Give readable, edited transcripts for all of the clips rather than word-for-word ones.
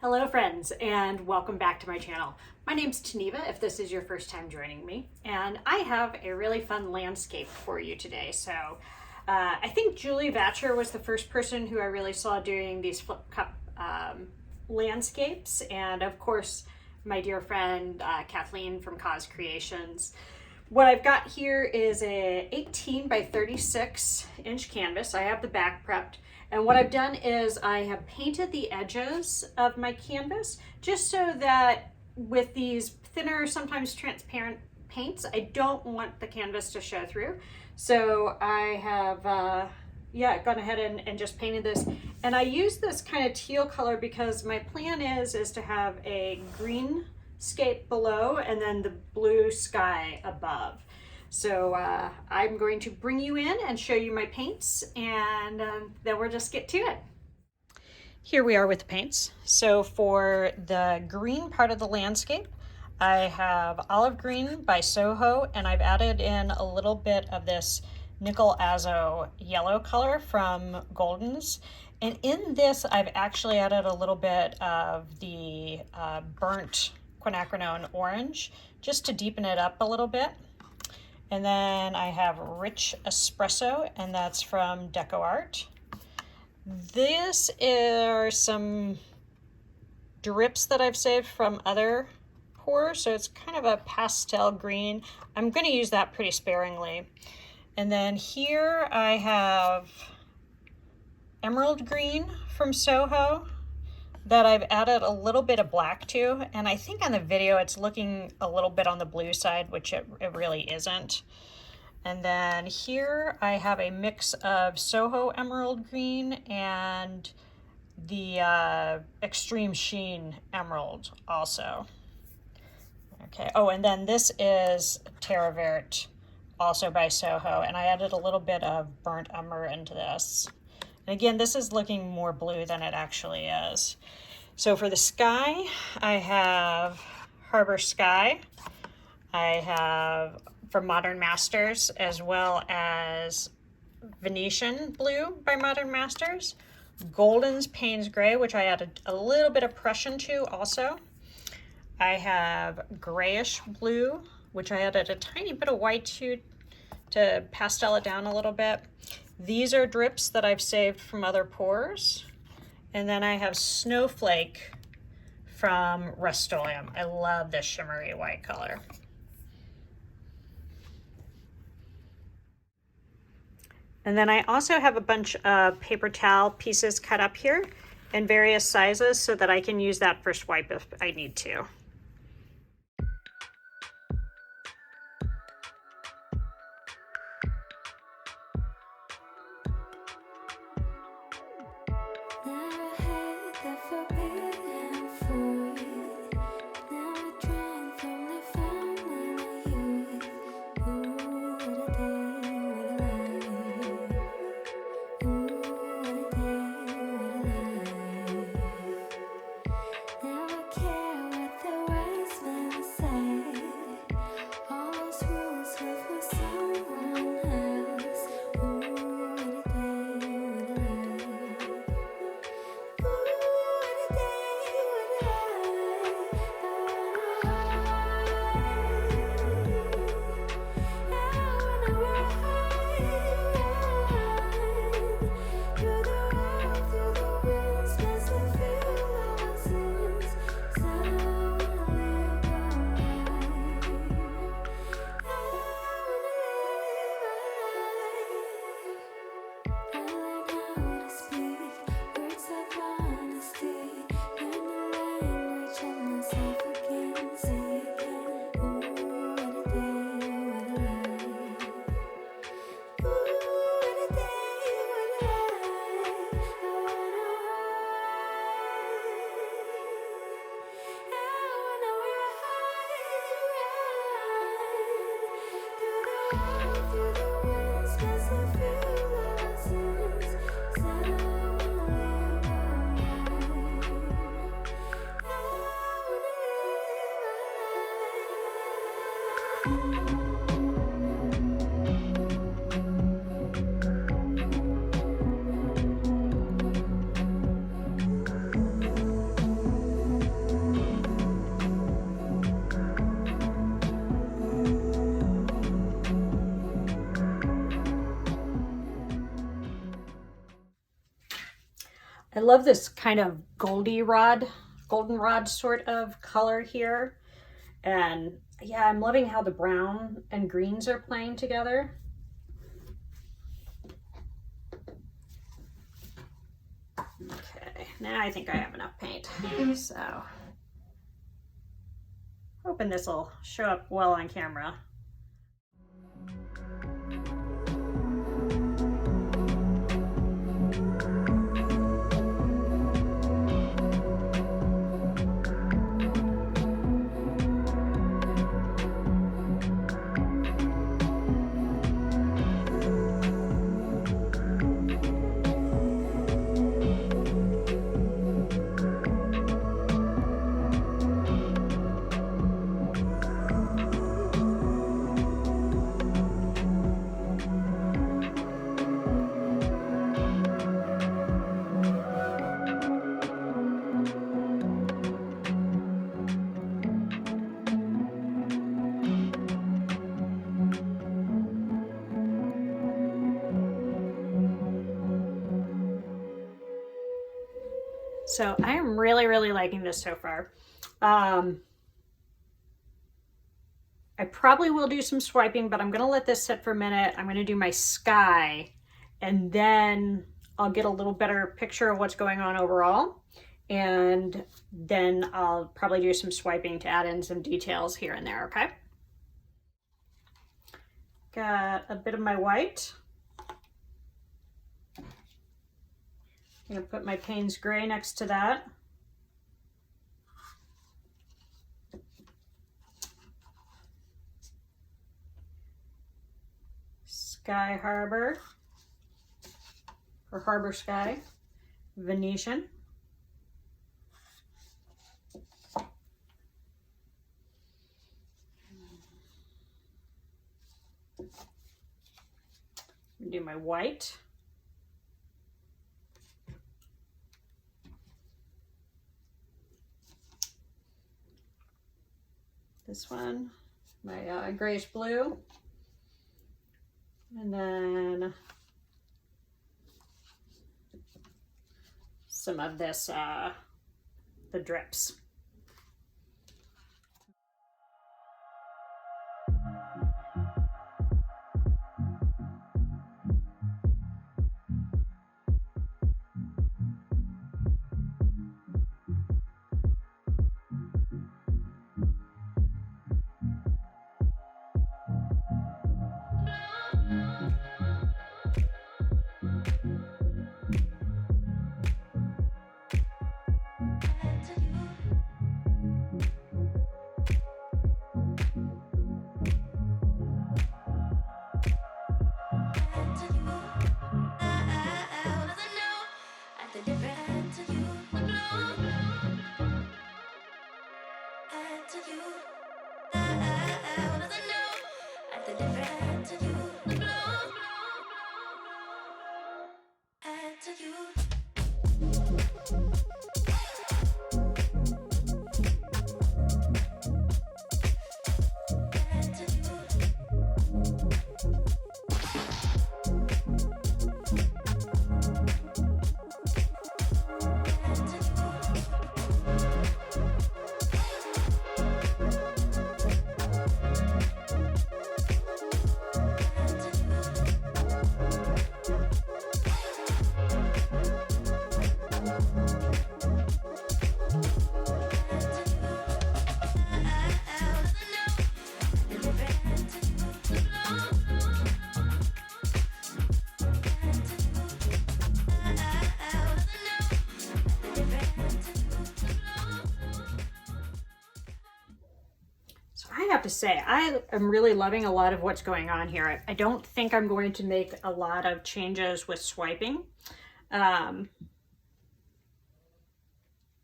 Hello friends and welcome back to my channel. My name's Taneva if this is your first time joining me, and I have a really fun landscape for you today. So I think Julie Vatcher was the first person who I really saw doing these flip cup landscapes, and of course my dear friend Kathleen from Cause Creations. What I've got here is a 18 by 36 inch canvas. I have the back prepped. And what I've done is I have painted the edges of my canvas just so that with these thinner, sometimes transparent paints, I don't want the canvas to show through. So I have gone ahead and just painted this. And I use this kind of teal color because my plan is to have a green scape below and then the blue sky above. So I'm going to bring you in and show you my paints, and then we'll just get to it. Here we are with the paints. So for the green part of the landscape, I have Olive Green by Soho, and I've added in a little bit of this Nickel Azo yellow color from Goldens. And in this, I've actually added a little bit of the burnt quinacridone orange just to deepen it up a little bit. And then I have Rich Espresso, and that's from Deco Art. This are some drips that I've saved from other pours, so it's kind of a pastel green. I'm going to use that pretty sparingly. And then here I have Emerald Green from Soho that I've added a little bit of black to, and I think on the video it's looking a little bit on the blue side, which it really isn't. And then here I have a mix of Soho Emerald Green and the Extreme Sheen Emerald also. Okay, oh, and then this is Terre Verte, also by Soho, and I added a little bit of burnt umber into this. And again, this is looking more blue than it actually is. So for the sky, I have Harbor Sky. I have from Modern Masters, as well as Venetian Blue by Modern Masters. Goldens Payne's Gray, which I added a little bit of Prussian to also. I have Grayish Blue, which I added a tiny bit of white to pastel it down a little bit. These are drips that I've saved from other pours. And then I have Snowflake from Rust-Oleum. I love this shimmery white color. And then I also have a bunch of paper towel pieces cut up here in various sizes so that I can use that for swipe if I need to. I love this kind of goldenrod sort of color here. And yeah, I'm loving how the brown and greens are playing together. Okay, now I think I have enough paint. So, hoping this will show up well on camera. So I am really, really liking this so far. I probably will do some swiping, but I'm going to let this sit for a minute. I'm going to do my sky, and then I'll get a little better picture of what's going on overall. And then I'll probably do some swiping to add in some details here and there, okay? Got a bit of my white. I'm going to put my Payne's Gray next to that. Sky Harbor, or Harbor Sky, Venetian. Do my white. This one, my grayish blue. And then some of this, the drips. I have to say, I am really loving a lot of what's going on here. I don't think I'm going to make a lot of changes with swiping. I'm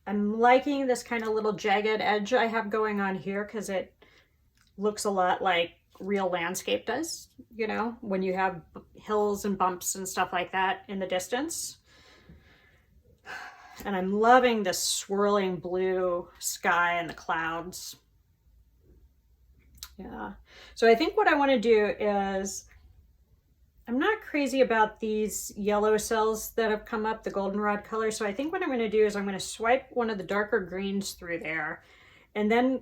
liking this kind of little jagged edge I have going on here because it looks a lot like real landscape does, you know, when you have hills and bumps and stuff like that in the distance. And I'm loving this swirling blue sky and the clouds. Yeah. So I think what I want to do is I'm not crazy about these yellow cells that have come up, the goldenrod color. So I think what I'm going to do is I'm going to swipe one of the darker greens through there, and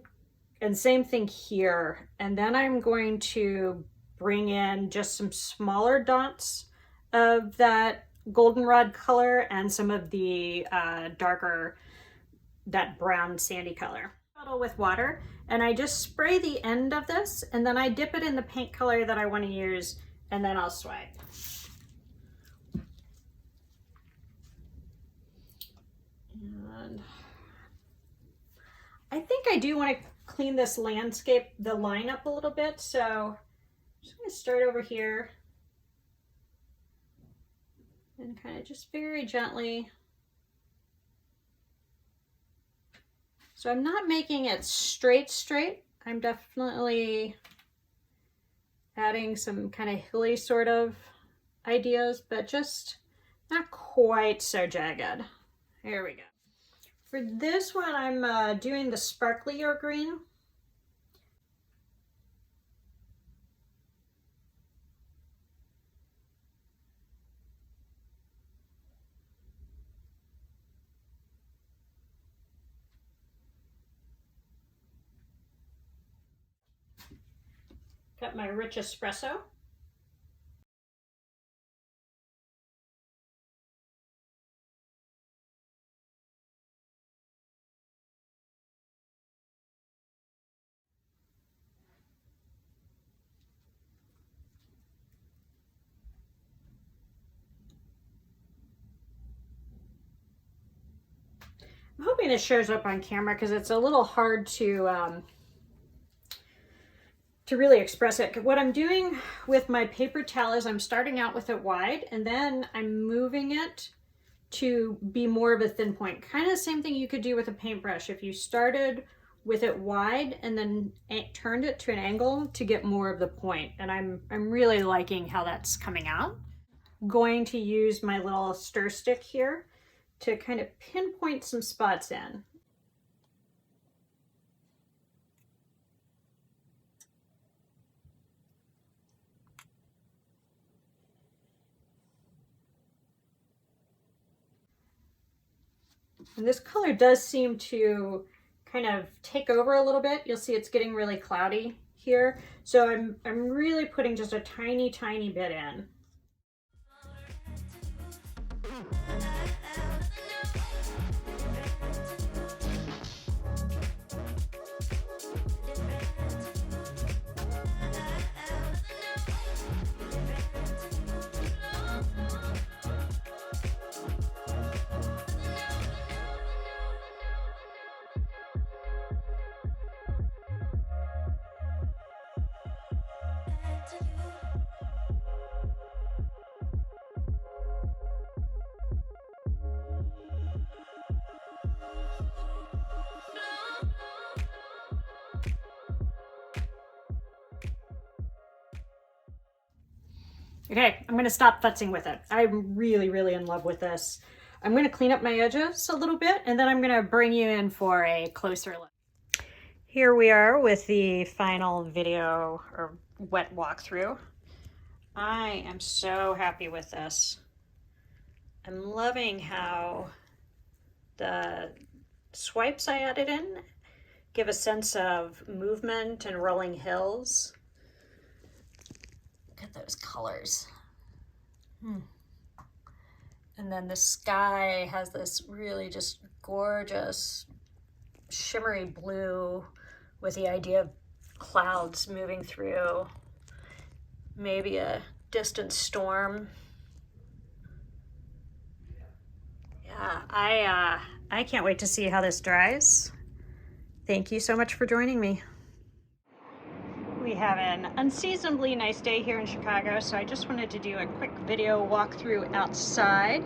same thing here. And then I'm going to bring in just some smaller dots of that goldenrod color and some of the darker, that brown sandy color. Bottle with water, and I just spray the end of this, and then I dip it in the paint color that I want to use, and then I'll swipe. And I think I do want to clean this landscape, the line up a little bit, so I'm just going to start over here and kind of just very gently. So I'm not making it straight. I'm definitely adding some kind of hilly sort of ideas, but just not quite so jagged. Here we go. For this one, I'm doing the sparklier green. Got my rich espresso. I'm hoping this shows up on camera because it's a little hard to really express it. What I'm doing with my paper towel is I'm starting out with it wide, and then I'm moving it to be more of a thin point. Kind of the same thing you could do with a paintbrush. If you started with it wide and then turned it to an angle to get more of the point. And I'm really liking how that's coming out. I'm going to use my little stir stick here to kind of pinpoint some spots in. And this color does seem to kind of take over a little bit. You'll see it's getting really cloudy here. So I'm really putting just a tiny bit in. Okay, I'm gonna stop futzing with it. I'm really in love with this. I'm gonna clean up my edges a little bit, and then I'm gonna bring you in for a closer look. Here we are with the final video or wet walkthrough. I am so happy with this. I'm loving how the swipes I added in give a sense of movement and rolling hills. Look at those colors. And then the sky has this really just gorgeous shimmery blue with the idea of clouds moving through, maybe a distant storm. Yeah, I can't wait to see how this dries. Thank you so much for joining me. We have an unseasonably nice day here in Chicago, so I just wanted to do a quick video walkthrough outside.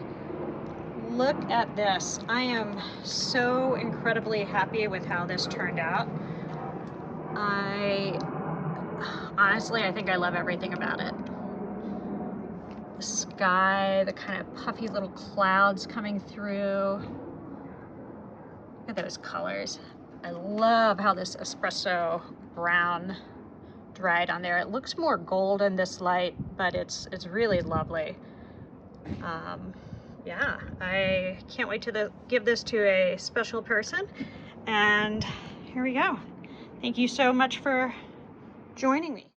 Look at this. I am so incredibly happy with how this turned out. Honestly, I think I love everything about it. The sky, the kind of puffy little clouds coming through. Look at those colors. I love how this espresso brown dried on there. It looks more gold in this light, but it's really lovely. Yeah, I can't wait to give this to a special person. And here we go. Thank you so much for joining me.